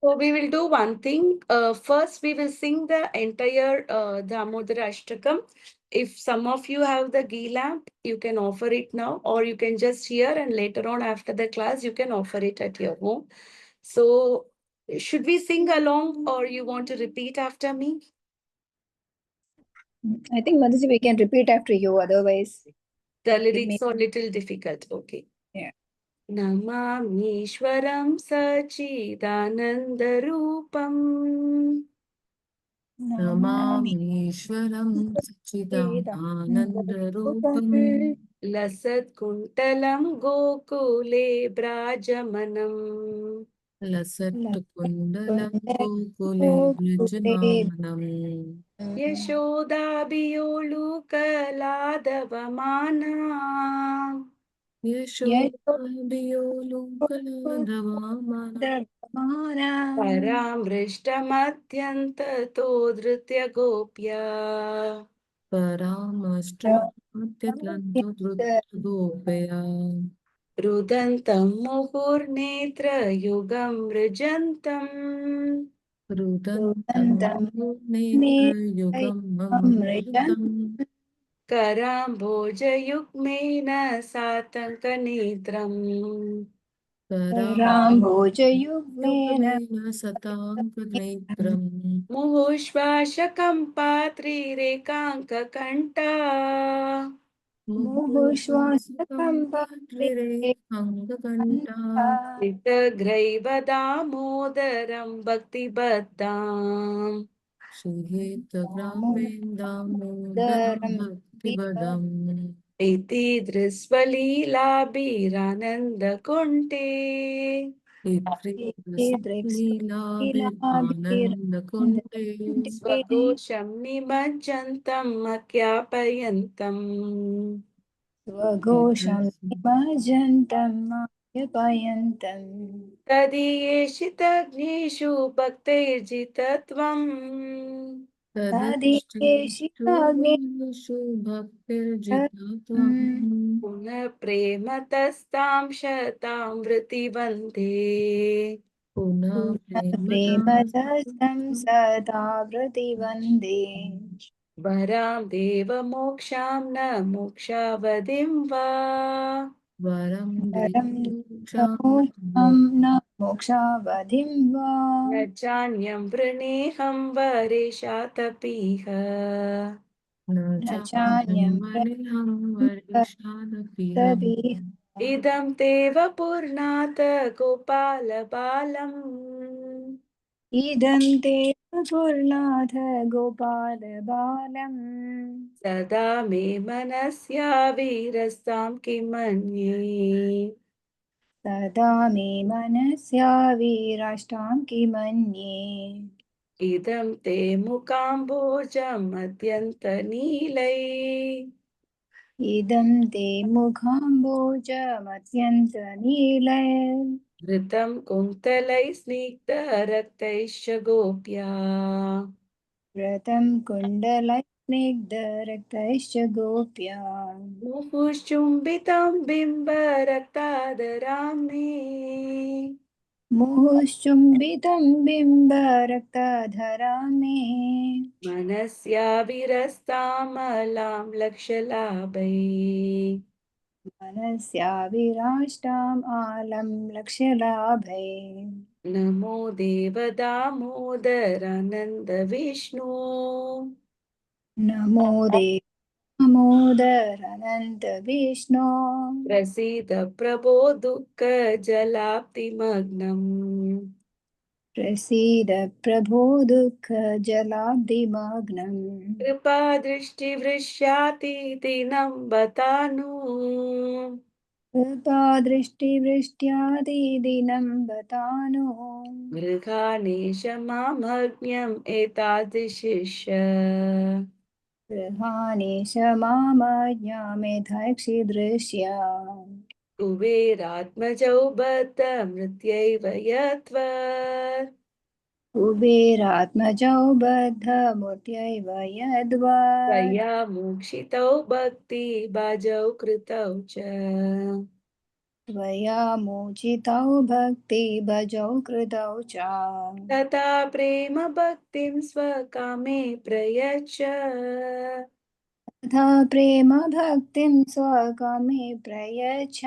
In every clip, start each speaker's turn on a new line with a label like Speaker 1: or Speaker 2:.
Speaker 1: So we will do one thing. First, we will sing the entire Damodara Ashtakam. If some of you have the ghee lamp, you can offer it now, or you can just hear and later on after the class, you can offer it at your home. So, should we sing along, or you want to repeat after me?
Speaker 2: I think Madhuji, we can repeat after you, otherwise
Speaker 1: The
Speaker 2: it may.
Speaker 1: lyrics are little difficult. Okay.
Speaker 2: Yeah.
Speaker 1: नमामीश्वरं सच्चिदानन्दरूपम्
Speaker 3: नमामीश्वरं सच्चिदानन्दरूपम्
Speaker 1: लसत्कुण्टलं गोकुले व्राजमनम्
Speaker 3: लसत्कुण्डलं गोकुले विजनानम्
Speaker 1: यशोदाभियोलुकलादवमाना
Speaker 3: यशोदाभियोलुकलादवामना
Speaker 1: परामृष्टमत्यन्ततो धृत्यगोप्या
Speaker 3: परामष्टमाद्यतन्तुधृतगोपया
Speaker 1: रुदन्तं मुहुर्नेत्रयुगं मृजन्तम्
Speaker 3: रुदन्तं नेत्रयुगं ममृतम्
Speaker 1: कराम्भोजयुग्मेन सातङ्कनेत्रम्
Speaker 2: राम्भोजयुग्मेन
Speaker 3: युग्मेन सताङ्कनेत्रम्
Speaker 1: मुहुश्वासकम्पात्रिरेकाङ्ककण्ठा
Speaker 3: मुहुर्श्वासकम्पात्रिरेखाङ्गकण्ठा
Speaker 1: चितग्रैव दामोदरं भक्तिबद्धाम्
Speaker 3: श्रीहेतग्रामेण दामोदरं भक्तिपदम्
Speaker 1: इति दृस्वलीलाभिरानन्दकुण्ठे
Speaker 3: लीलाभिरानन्दकुण्ठे
Speaker 1: स्वघोषं निमज्जन्तम् अख्यापयन्तम्
Speaker 2: स्वघोषं निमज्जन्तम् आप्यायन्तम्
Speaker 1: तदीयेषितज्ञेषु भक्तैर्जितत्वम्
Speaker 3: तदिष्टेषु भक्तिर्जितात्वम्
Speaker 1: पुनः प्रेमतस्तां शतां वृत्तिवन्दे
Speaker 3: पुनः
Speaker 2: प्रेमदस्तं सदा वृतिवन्दे
Speaker 1: वरां देवमोक्षां न मोक्षावधिं वा
Speaker 3: वरं
Speaker 2: वरं
Speaker 3: देवमोक्षां
Speaker 2: न मोक्षावधिं वा
Speaker 1: न चान्यं वृणेऽहं वरेशातपीह
Speaker 3: न
Speaker 2: न
Speaker 3: चान्यं
Speaker 2: चान्यं
Speaker 3: वनेहं वर्षादपिह
Speaker 2: प्रविः
Speaker 1: इदं ते वपुर्नाथ गोपालबालम्
Speaker 2: इदं ते गुरुनाथ गोपालबालम्
Speaker 1: सदा मे मनस्या वीरस्तां किमन्ये
Speaker 2: सदा मे मनस्या विराष्टां किमन्ये
Speaker 1: इदं ते मुकाम्बोजमत्यन्तनीलै
Speaker 2: इदं ते मुखाम्बोजमत्यन्तनीलैः
Speaker 1: घृतं कुन्तलैः स्निग्धरक्तैश्च गोप्या
Speaker 2: व्रतं कुण्डलस्निग्धरक्तैश्च गोप्या
Speaker 1: मुहुश्चुम्बितं बिम्बरक्तादरां मे
Speaker 2: मुहुश्चुम्बितं बिम्बरक्तधरा मे
Speaker 1: मनस्या विरस्तामलां लक्ष्यलाभै
Speaker 2: मनस्या विराष्टाम् आलं लक्ष्यलाभै
Speaker 1: नमो देवदामोदरानन्दविष्णु
Speaker 2: नमो देवोदरनन्त विष्णो
Speaker 1: प्रसीद प्रभो दुःखजलाप्तिमग्नम्
Speaker 2: प्रसीद प्रभो दुःखजलाब्धिमग्नम्
Speaker 1: कृपादृष्टिवृष्यातिदिनं बतानु
Speaker 2: कृपा दृष्टिवृष्ट्यादिदिनं बतानो
Speaker 1: मृगानेश मामज्ञम् एतादृशिष्य
Speaker 2: गृहाणेश मामज्ञामेधैक्षिदृश्या
Speaker 1: कुबेरात्मजौ बद्धमृत्यैव यत्वत्
Speaker 2: कुबेरात्मजौ बद्धमूर्त्यैव यद्वत्
Speaker 1: त्वया मोक्षितौ भक्तिभाजौ कृतौ च
Speaker 2: त्वया मोचितौ भक्ति भजौ कृतौ च
Speaker 1: तथा प्रेम भक्तिं स्वकामे प्रयच्छ
Speaker 2: तथा प्रेम भक्तिं स्वकामे प्रयच्छ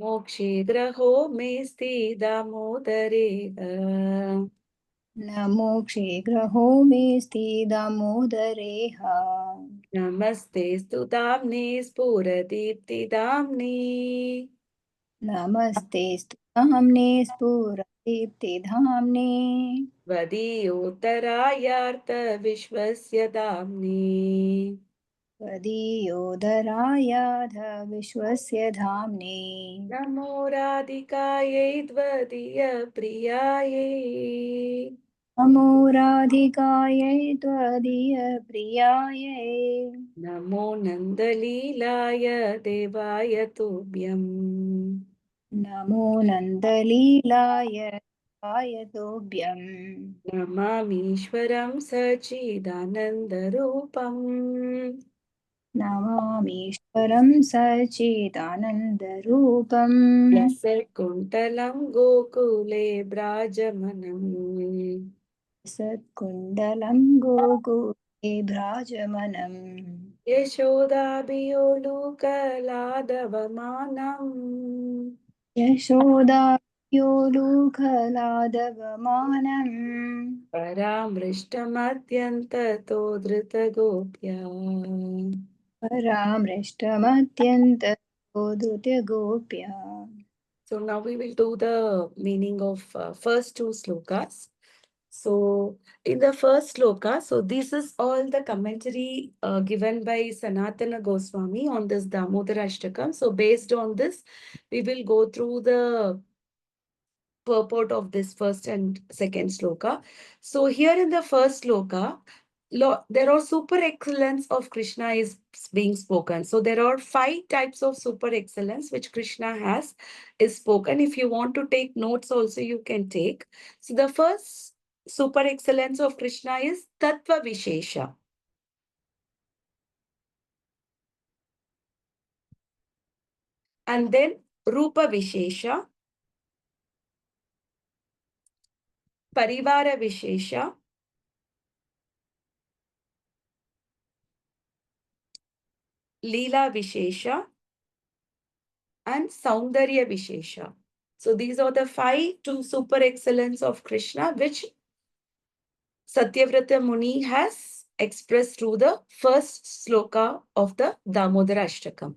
Speaker 1: मोक्षे ग्रहो मेऽस्ति दामोदरे
Speaker 2: न मोक्षे ग्रहो मेऽस्ति दामोदरेह
Speaker 1: नमस्ते स्तुताम्ने स्फुरदीप्तिदाम्ने
Speaker 2: नमस्तेऽस्तु धाम्ने स्फुरदीप्तिधाम्ने
Speaker 1: त्वदीयोत्तरायार्तविश्वस्य दाम्ने
Speaker 2: त्वदीयोदरायाध विश्वस्य धाम्ने
Speaker 1: नमो राधिकायै त्वदीयप्रियायै
Speaker 2: नमो राधिकायै त्वदीयप्रियायै
Speaker 1: नमो नन्दलीलाय देवाय तुभ्यम्
Speaker 2: नमो नन्दलीलाय पायतोभ्यम्
Speaker 1: नमामीश्वरं सच्चिदानन्दरूपम्
Speaker 2: नमामीश्वरं सच्चिदानन्दरूपम्
Speaker 1: लसत्कुण्टलं गोकुले ब्राजमनम्
Speaker 2: सत्कुण्डलं गोकुले भ्राजमनम्
Speaker 1: यशोदाभियोलुकलादवमानम्
Speaker 2: यशोदायोलुखलादवमानम्
Speaker 1: परामृष्टमत्यन्ततो धृतगोप्या
Speaker 2: परामृष्टमत्यन्तोद्धृत्य
Speaker 1: So now we will do the meaning of first two slokas. So in the first sloka, so this is all the commentary given by Sanatana Goswami on this Damodara Ashtakam. So based on this, we will go through the purport of this first and second sloka. So here in the first sloka, there are super excellence of Krishna is being spoken. So there are 5 types of super excellence which Krishna has is spoken. If you want to take notes also, you can take. So the first super excellence of Krishna is Tattva Vishesha. And then Rupa Vishesha, Parivara Vishesha, Leela Vishesha, and Saundarya Vishesha. So these are the 5 to super excellence of Krishna, which Satyavrata Muni has expressed through the first sloka of the Damodara Ashtakam.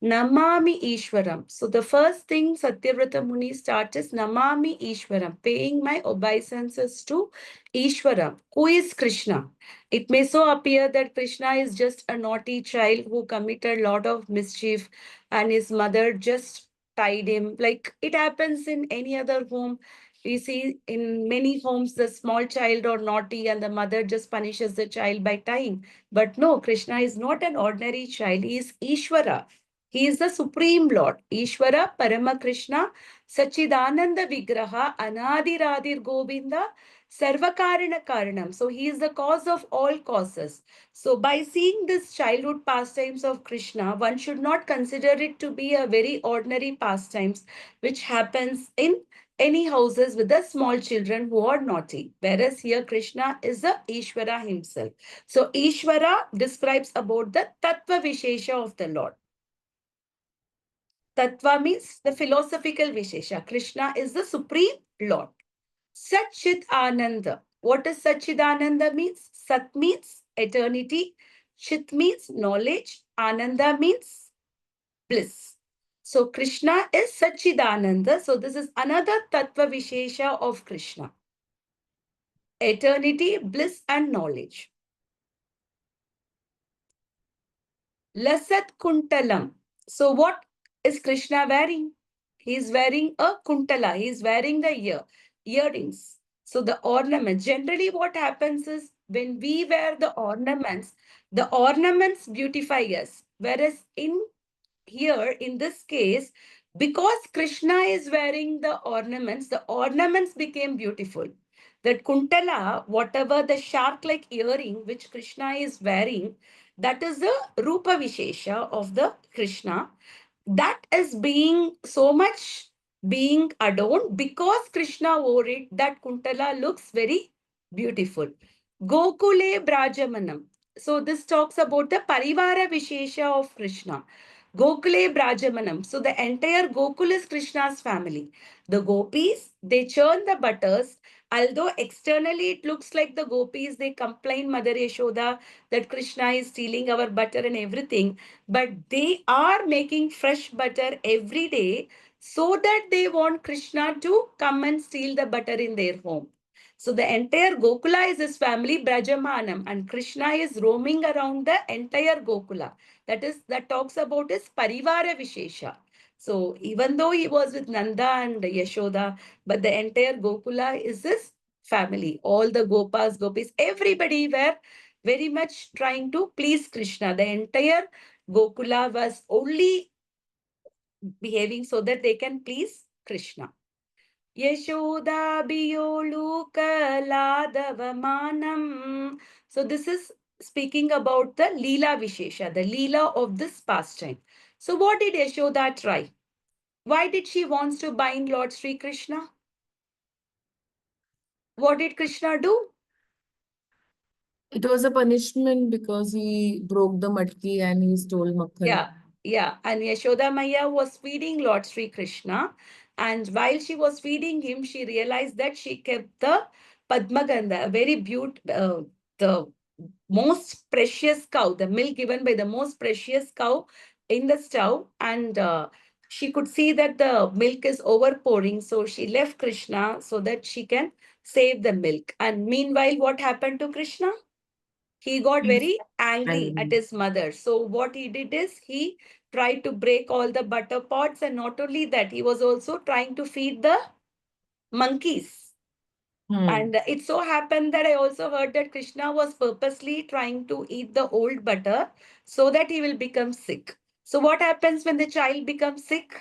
Speaker 1: Namami Ishwaram. So the first thing Satyavrata Muni starts is Namami Ishwaram, paying my obeisances to Ishwaram, who is Krishna. It may so appear that Krishna is just a naughty child who committed a lot of mischief and his mother just tied him. Like it happens in any other home. We see in many homes the small child or naughty and the mother just punishes the child by tying. But no, Krishna is not an ordinary child. He is Ishvara. He is the Supreme Lord. Ishvara, Parama Krishna, Sachidananda Vigraha, Anadiradir Govinda, Sarvakarana Karanam. So he is the cause of all causes. So by seeing this childhood pastimes of Krishna, one should not consider it to be a very ordinary pastimes which happens in any houses with the small children who are naughty. Whereas here Krishna is the Ishvara himself. So Ishvara describes about the Tattva Vishesha of the Lord. Tattva means the philosophical Vishesha. Krishna is the Supreme Lord. Satchit Ananda. What does Satchit Ananda means? Sat means eternity. Chit means knowledge. Ananda means bliss. So Krishna is Satchidananda. So this is another Tattva Vishesha of Krishna. Eternity, bliss and knowledge. Lasat Kuntalam. So what is Krishna wearing? He is wearing a kuntala. He is wearing the earrings. So the ornaments. Generally what happens is when we wear the ornaments beautify us. Whereas in here in this case, because Krishna is wearing the ornaments became beautiful. That kuntala, whatever the shark-like earring which Krishna is wearing, that is the Rupa Vishesha of the Krishna. that is being so much being adorned because Krishna wore it, that Kuntala looks very beautiful. Gokule Brajamanam. So this talks about the Parivara Vishesha of Krishna. Gokule Brajamanam. So the entire Gokul is Krishna's family. The gopis, they churn the butters. Although externally it looks like the gopis, they complain Mother Yashoda that Krishna is stealing our butter and everything, but they are making fresh butter every day so that they want Krishna to come and steal the butter in their home. So the entire Gokula is his family, Brajamanam, and Krishna is roaming around the entire Gokula. That talks about his Parivara Vishesha. So even though he was with Nanda and Yashoda, but the entire Gokula is his family. All the Gopas, Gopis, everybody were very much trying to please Krishna. The entire Gokula was only behaving so that they can please Krishna. Yashoda biyolu kaladavamanam. So this is speaking about the Leela Vishesha, the Leela of this pastime. So what did Yashoda try? Why did she wants to bind Lord Sri Krishna? What did Krishna do?
Speaker 3: It was a punishment because he broke the matki and he stole makhan.
Speaker 1: Yeah. And Yashoda Maya was feeding Lord Sri Krishna. And while she was feeding him, she realized that she kept the Padmagandha, a very beautiful, the most precious cow, the milk given by the most precious cow in the stove. And she could see that the milk is overpouring. So she left Krishna so that she can save the milk. And meanwhile, what happened to Krishna? He got very angry at his mother. So what he did is he tried to break all the butter pots, and not only that, he was also trying to feed the monkeys. And it so happened that I also heard that Krishna was purposely trying to eat the old butter so that he will become sick. So what happens when the child becomes sick?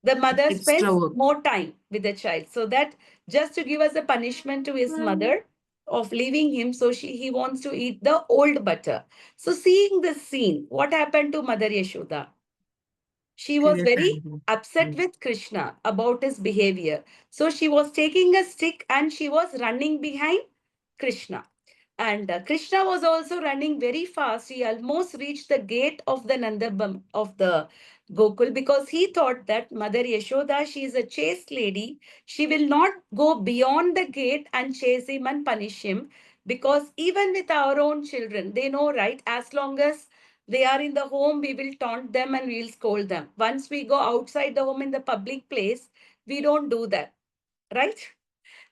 Speaker 1: The mother
Speaker 3: Extra
Speaker 1: spends
Speaker 3: work.
Speaker 1: more time with the child. So that just to give us a punishment to his mother of leaving him, so he wants to eat the old butter. So seeing this scene, what happened to Mother Yashoda? She was
Speaker 3: She
Speaker 1: very
Speaker 3: gets angry.
Speaker 1: upset with Krishna about his behavior. So she was taking a stick and she was running behind Krishna. And Krishna was also running very fast. He almost reached the gate of the of the Gokul, because he thought that Mother Yashoda, she is a chaste lady. She will not go beyond the gate and chase him and punish him. Because even with our own children, they know, right? As long as they are in the home, we will taunt them and we will scold them. Once we go outside the home in the public place, we don't do that, right?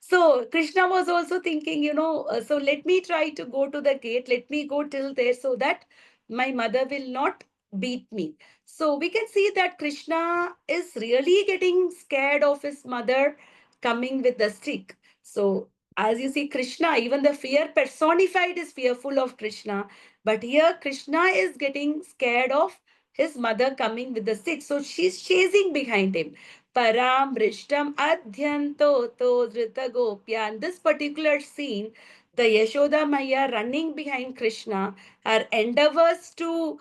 Speaker 1: So Krishna was also thinking, so let me try to go to the gate. Let me go till there so that my mother will not beat me. So we can see that Krishna is really getting scared of his mother coming with the stick. So as you see, Krishna, even the fear personified is fearful of Krishna. But here Krishna is getting scared of his mother coming with the stick. So she's chasing behind him. Paramrishtam Adhyanto Drita Gopya. In this particular scene, the Yashoda Maya running behind Krishna, her endeavors to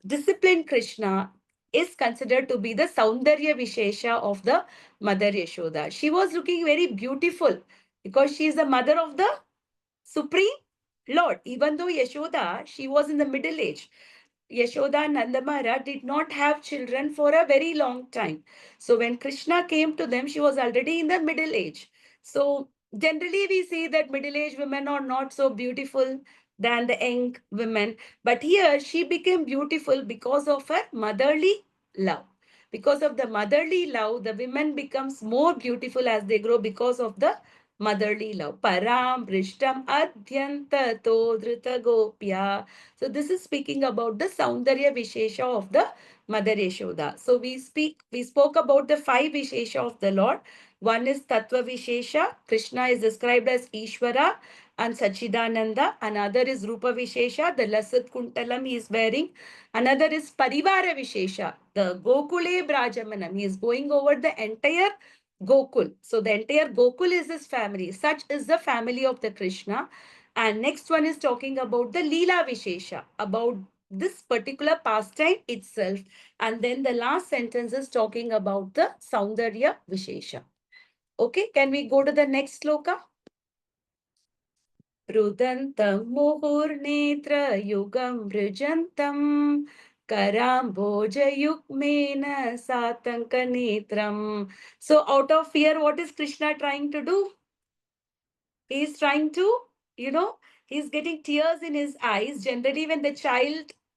Speaker 1: discipline Krishna is considered to be the Saundarya Vishesha of the Mother Yashoda. She was looking very beautiful because she is the mother of the Supreme Lord. Even though Yashoda, she was in the middle age. Yashoda and Nandamara did not have children for a very long time. So when Krishna came to them, she was already in the middle age. So generally we see that middle-aged women are not so beautiful than the young women. But here she became beautiful because of her motherly love. Because of the motherly love, the women becomes more beautiful as they grow because of the motherly love. Param Brishtam Adhyanta Todrita Gopya. So this is speaking about the Saundarya Vishesha of the Mother Yashoda. So we spoke about the five Vishesha of the Lord. One is Tattva Vishesha. Krishna is described as Ishvara and Sachidananda. Another is Rupa Vishesha, the Lasat Kuntalam he is wearing. Another is Parivara Vishesha, the Gokule Brajamanam. He is going over the entire Gokul. So the entire Gokul is his family. Such is the family of the Krishna. And next one is talking about the Leela Vishesha, about this particular pastime itself. And then the last sentence is talking about the Saundarya Vishesha. Okay, can we go to the next sloka? रुदन्तं मुहुर्नेत्रयुगं भृजन्तं कराम्भोजयुग्मेन सातङ्कनेत्रम्. So out of fear, what is Krishna trying to do? He's trying to, he's getting tears in his eyes. Generally,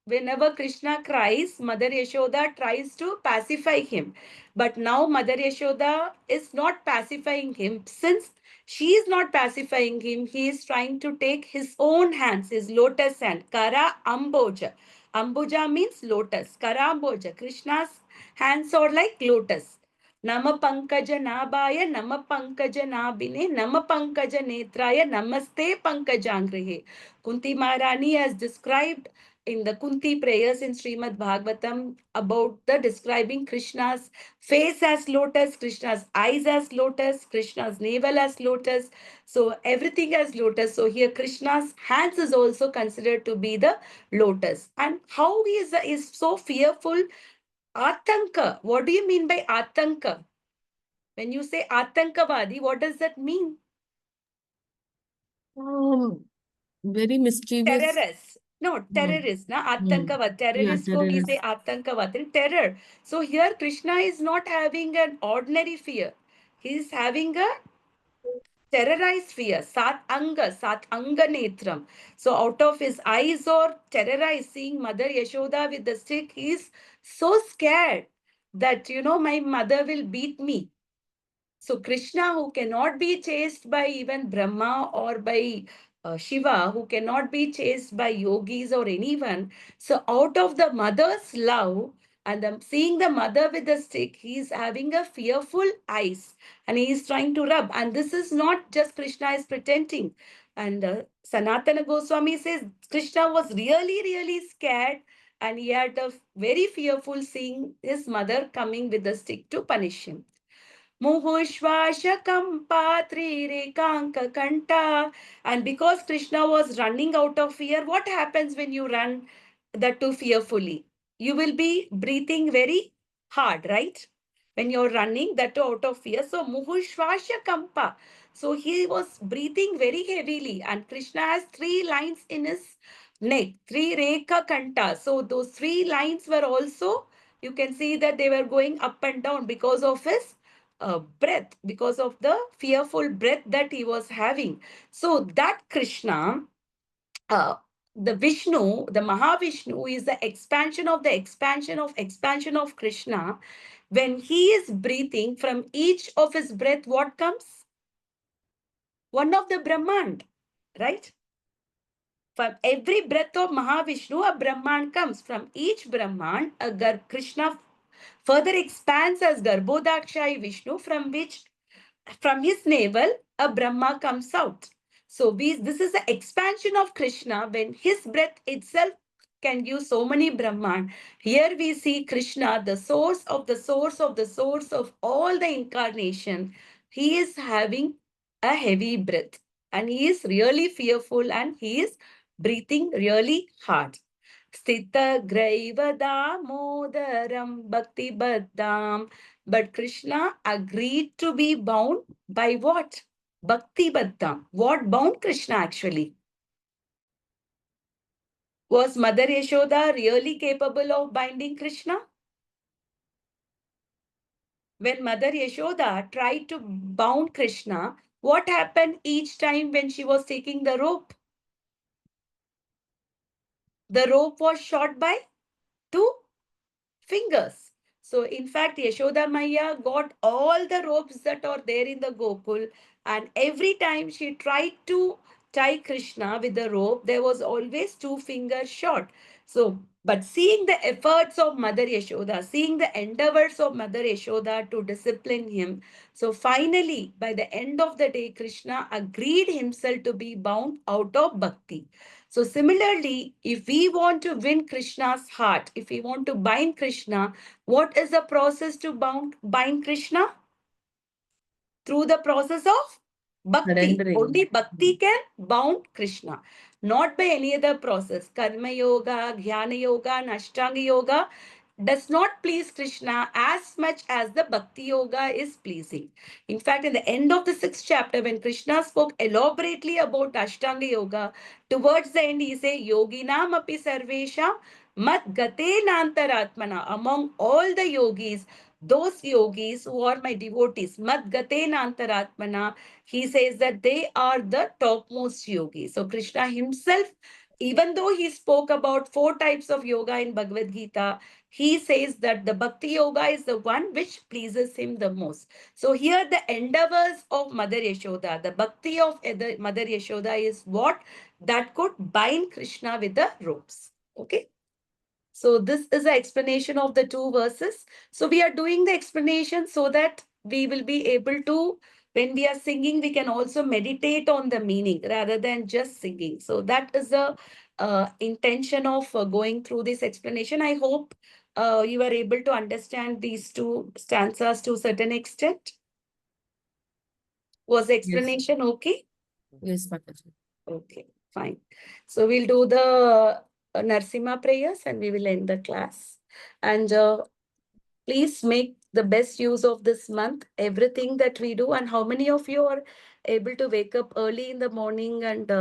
Speaker 1: whenever Krishna cries, Mother Yashoda tries to pacify him. But now Mother Yashoda is not pacifying him. Since she is not pacifying him, he is trying to take his own hands, his lotus hand, Kara Amboja. Amboja means lotus. Kara Amboja. Krishna's hands are like lotus. Nama Pankaja Nabaya, Nama Pankaja Nabine, Nama Pankaja Netraya, Namaste Pankajangrihe. Kunti Maharani has described in the Kunti prayers in Srimad Bhagavatam about the describing Krishna's face as lotus, Krishna's eyes as lotus, Krishna's navel as lotus. So everything as lotus. So here Krishna's hands is also considered to be the lotus. And how he is so fearful. Atanka. What do you mean by Atanka? When you say Atankavadi, what does that mean?
Speaker 3: Very mischievous.
Speaker 1: Terrorist. No, terrorist. Na Atankavad.
Speaker 3: Yeah,
Speaker 1: Terrorist ko we say
Speaker 3: terrorist.
Speaker 1: Atankavad. In terror. So here Krishna is not having an ordinary fear. He is having a terrorized fear. Sat Anga Netram. So out of his eyes or terrorized, seeing Mother Yashoda with the stick, he is so scared that, my mother will beat me. So Krishna, who cannot be chased by even Brahma or by Shiva, who cannot be chased by yogis or anyone. So out of the mother's love and seeing the mother with the stick, he is having a fearful eyes and he is trying to rub. And this is not just Krishna is pretending. And Sanatana Goswami says Krishna was really, really scared and he had a very fearful seeing his mother coming with the stick to punish him. Muhushvashakam Patrirekanka Kanta. And because Krishna was running out of fear, what happens when you run that too fearfully? You will be breathing very hard, right? When you're running that too out of fear. So Muhushvashakampa. So he was breathing very heavily, and Krishna has 3 lines in his neck, 3 Rekha Kanta. So those 3 lines were also, you can see that they were going up and down because of his breath, because of the fearful breath that he was having. So that Krishna, the Vishnu, the Mahavishnu is the expansion of the expansion of Krishna. When he is breathing, from each of his breath, what comes? One of the Brahmand, right? From every breath of Mahavishnu, a Brahmand comes. From each Brahmand, Krishna further expands as Garbhodakshai Vishnu, from his navel, a Brahma comes out. So this is the expansion of Krishna when his breath itself can give so many Brahman. Here we see Krishna, the source of the source of the source of all the incarnation. He is having a heavy breath and he is really fearful and he is breathing really hard. Sthita Graiva Damodaram Bhakti Baddam. But Krishna agreed to be bound by what? Bhakti Baddam. What bound Krishna actually? Was Mother Yashoda really capable of binding Krishna? When Mother Yashoda tried to bound Krishna, what happened each time when she was taking the rope? The rope was shot by 2 fingers. So in fact, Yashoda Maya got all the ropes that are there in the Gokul, and every time she tried to tie Krishna with the rope, there was always 2 fingers short. So, but seeing the efforts of Mother Yashoda, seeing the endeavors of Mother Yashoda to discipline him, so finally, by the end of the day, Krishna agreed himself to be bound out of bhakti. So similarly, if we want to win Krishna's heart, if we want to bind Krishna, what is the process to bind Krishna? Through the process of bhakti.
Speaker 3: Surrendering.
Speaker 1: Only bhakti can bound Krishna. not by any other process. Karma yoga, Jnana yoga, and Ashtanga yoga does not please Krishna as much as the Bhakti yoga is pleasing. In fact, in the end of the 6th chapter, when Krishna spoke elaborately about Ashtanga yoga, towards the end he said, Yoginam api sarvesham mat gate nantaratmana. Among all the yogis, those yogis who are my devotees, mat gate nantaratmana, he says that they are the topmost yogis. So Krishna himself, even though he spoke about 4 types of yoga in Bhagavad Gita, he says that the Bhakti Yoga is the one which pleases him the most. So here the endeavors of Mother Yashoda, the Bhakti of Mother Yashoda is what that could bind Krishna with the ropes. Okay. So this is an explanation of the 2 verses. So we are doing the explanation so that we will be able to, when we are singing, we can also meditate on the meaning rather than just singing. So that is the intention of going through this explanation. I hope you are able to understand these 2 stanzas to a certain extent. Was the
Speaker 3: Yes.
Speaker 1: explanation okay?
Speaker 3: Yes, Mataji.
Speaker 1: Okay, fine. So we'll do the Narsimha prayers and we will end the class. And please make the best use of this month, everything that we do. And how many of you are able to wake up early in the morning and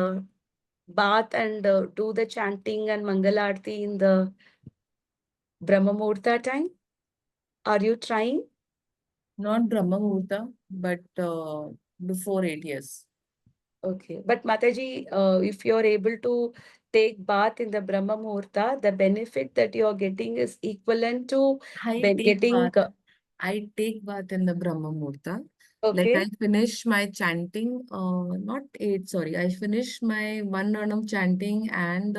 Speaker 1: bath and do the chanting and Mangalarti in the Brahma Muhurta time? Are you trying?
Speaker 3: Not Brahma Muhurta, but before 8 years.
Speaker 1: Okay. But Mataji, if you're able to take bath in the Brahma Muhurta, the benefit that you're getting is equivalent to
Speaker 3: I
Speaker 1: when
Speaker 3: take
Speaker 1: getting.
Speaker 3: bath. I take bath in the Brahma Muhurta. Like
Speaker 1: Okay.
Speaker 3: I finish my chanting, not 8, sorry. I finish my one run of chanting and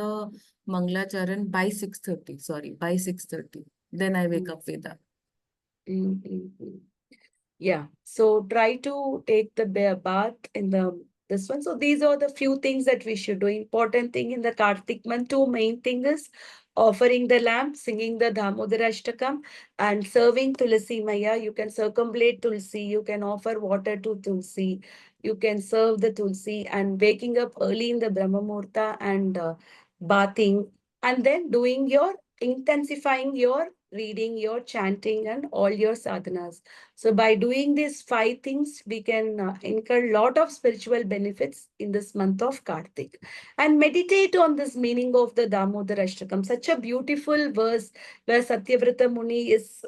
Speaker 3: Mangalacharan by 6:30. Sorry, by 6:30. Then I wake up with that.
Speaker 1: Mm, mm, mm. Yeah. So try to take the bath in the this one. So these are the few things that we should do. Important thing in the Kartik month, 2 main thing is offering the lamp, singing the Damodara Ashtakam, and serving Tulsi Maya. You can circumambulate Tulsi, you can offer water to Tulsi, you can serve the Tulsi, and waking up early in the Brahma Muhurta and bathing, and then doing your intensifying your reading, your chanting, and all your sadhanas. So by doing these 5 things, we can incur a lot of spiritual benefits in this month of Kartik. And meditate on this meaning of the Damodara Ashtakam. Such a beautiful verse where Satyavrata Muni is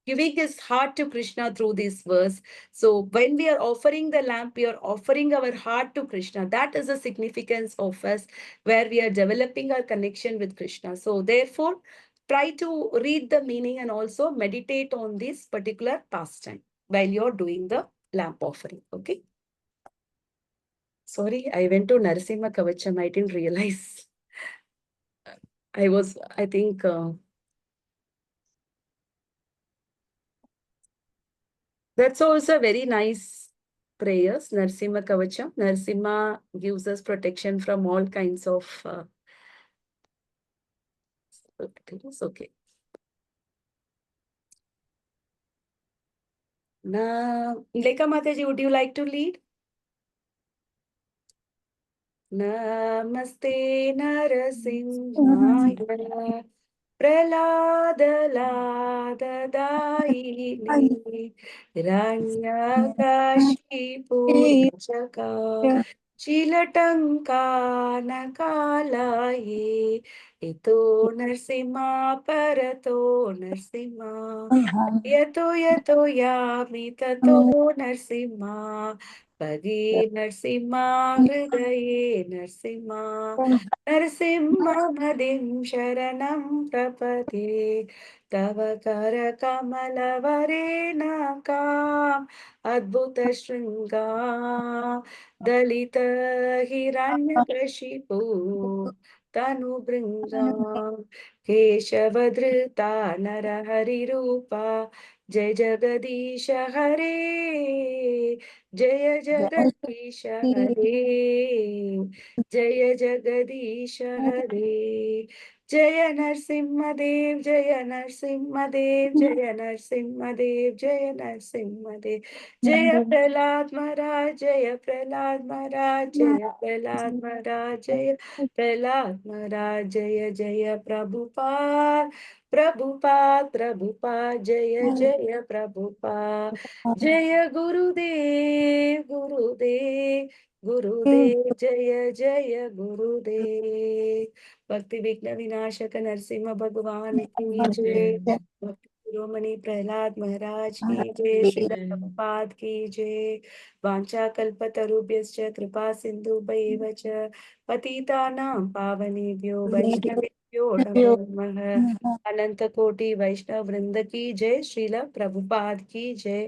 Speaker 1: giving his heart to Krishna through this verse. So when we are offering the lamp, we are offering our heart to Krishna. That is the significance of us, where we are developing our connection with Krishna. So therefore, try to read the meaning and also meditate on this particular pastime while you're doing the lamp offering. Okay. Sorry, I went to Narasimha Kavacham. I didn't realize. I think, that's also very nice prayers, Narsimha Kavacham. Narsimha gives us protection from all kinds of things. Okay. Lekha Mataji, would you like to lead? Namaste Narasimhaya Praladaladaini Hiranyakashipu Chilatankanakalaye Ito Narsima Parato Narsima Yato Yato Yami Tato Narsima Padi Narsima Hridaye Narsima Narsima Nadim Sharanam Prapate Tava Kara Kamala Varena Kam Adbhuta Shringa Dalita Hiranyakashipu Tanu Bringa Keshavadrita Narahari Rupa Jai Jagadish Hare Jaya Jagadish Hare Jaya Jagadish Hare जय नरसिंहदेव जय नरसिंहदेव जय नरसिंहदेव जय नरसिंहदेव जय प्रहलाद महाराज जय प्रहलाद महाराज जय प्रहलाद महाराज जय प्रहलाद महाराज जय जय प्रभुपाद प्रभुपाद प्रभुपाद जय जय प्रभुपाद जय गुरुदेव गुरुदेव गुरुदेव जय जय गुरुदेव। भक्ति विघ्न विनाशक नरसिंह भगवान की जय। भक्ति शिरोमणि प्रहलाद महाराज की जय। श्रील प्रभुपाद की जय। वाञ्छा कल्पतरुभ्यश्च कृपा सिन्धुभ्यैव च पतितानां पावनेभ्यो वैष्णवेभ्यो नमो नमः। अनंत कोटि वैष्णव वृंद की जय। श्रील प्रभुपाद की जय।